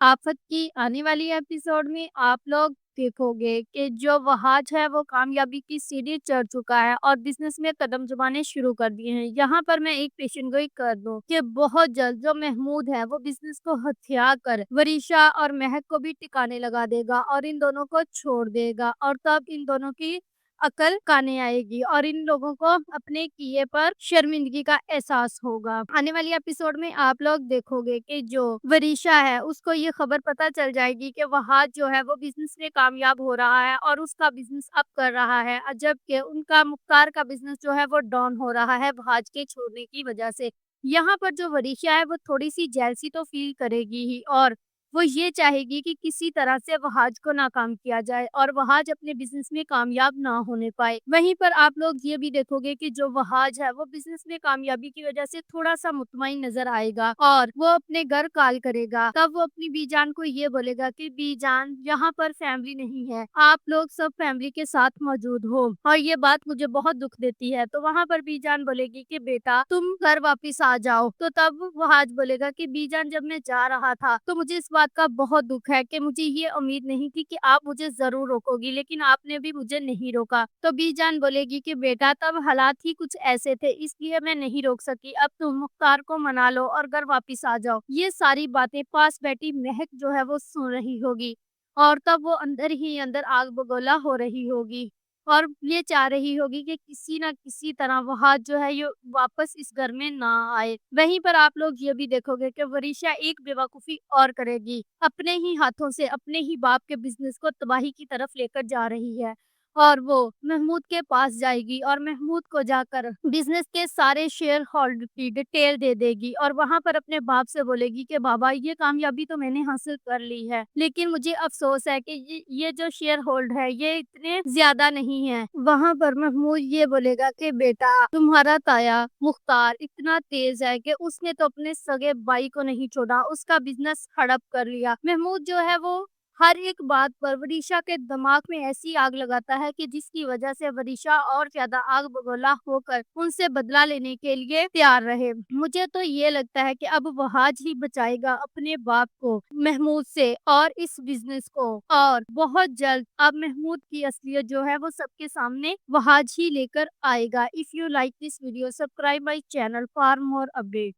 आफत की आने वाली एपिसोड में आप लोग देखोगे कि जो वहाज है वो कामयाबी की सीढ़ी चढ़ चुका है और बिजनेस में कदम जमाने शुरू कर दिए हैं। यहाँ पर मैं एक पेशन गोई कर दूं कि बहुत जल्द जो महमूद है वो बिजनेस को हथिया कर वरीशा और महक को भी टिकाने लगा देगा और इन दोनों को छोड़ देगा और तब इन दोनों की अकल काने आएगी और इन लोगों को अपने किए पर शर्मिंदगी का एहसास होगा। आने वाली एपिसोड में आप लोग देखोगे कि जो वरीशा है उसको ये खबर पता चल जाएगी कि वहाज जो है वो बिजनेस में कामयाब हो रहा है और उसका बिजनेस अप कर रहा है, जबकि उनका मुख्तार का बिजनेस जो है वो डाउन हो रहा है वहाज के छोड़ने की वजह से। यहाँ पर जो वरीशा है वो थोड़ी सी जेलसी तो फील करेगी ही और वो ये चाहेगी कि किसी तरह से वहाज को नाकाम किया जाए और वहाज अपने बिजनेस में कामयाब ना होने पाए। वहीं पर आप लोग ये भी देखोगे कि जो वहाज है वो बिजनेस में कामयाबी की वजह से थोड़ा सा मुतमईन नजर आएगा और वो अपने घर कॉल करेगा। तब वो अपनी बीजान को ये बोलेगा कि बीजान यहाँ पर फैमिली नहीं है, आप लोग सब फैमिली के साथ मौजूद हो और ये बात मुझे बहुत दुख देती है। तो वहाँ पर बीजान बोलेगी कि बेटा तुम घर वापिस आ जाओ। तो तब वहाज बोलेगा कि बीजान जब मैं जा रहा था तो मुझे इस बात का बहुत दुख है कि मुझे ये उम्मीद नहीं थी कि आप मुझे जरूर रोकोगी, लेकिन आपने भी मुझे नहीं रोका। तो बीजान बोलेगी कि बेटा तब हालात ही कुछ ऐसे थे इसलिए मैं नहीं रोक सकी, अब तुम मुख्तार को मना लो और घर वापिस आ जाओ। ये सारी बातें पास बैठी महक जो है वो सुन रही होगी और तब वो अंदर ही अंदर आग बगोला हो रही होगी और ये चाह रही होगी कि किसी ना किसी तरह वह जो है ये वापस इस घर में ना आए। वहीं पर आप लोग ये भी देखोगे कि वरीशा एक बेवकूफी और करेगी, अपने ही हाथों से अपने ही बाप के बिजनेस को तबाही की तरफ लेकर जा रही है और वो महमूद के पास जाएगी और महमूद को जाकर बिजनेस के सारे शेयर होल्डर की डिटेल दे देगी और वहां पर अपने बाप से बोलेगी कि बाबा ये कामयाबी तो मैंने हासिल कर ली है, लेकिन मुझे अफसोस है कि ये जो शेयर होल्ड है ये इतने ज्यादा नहीं है। वहां पर महमूद ये बोलेगा कि बेटा तुम्हारा ताया मुख्तार इतना तेज है कि उसने तो अपने सगे भाई को नहीं छोड़ा, उसका बिजनेस हड़प कर लिया। महमूद जो है वो हर एक बात पर वरीशा के दिमाग में ऐसी आग लगाता है कि जिसकी वजह से वरीशा और ज्यादा आग बगोला होकर उनसे बदला लेने के लिए तैयार रहे। मुझे तो ये लगता है कि अब वहाज ही बचाएगा अपने बाप को महमूद से और इस बिजनेस को, और बहुत जल्द अब महमूद की असलियत जो है वो सबके सामने वहाज ही लेकर आएगा। If you like this video subscribe my channel for more update.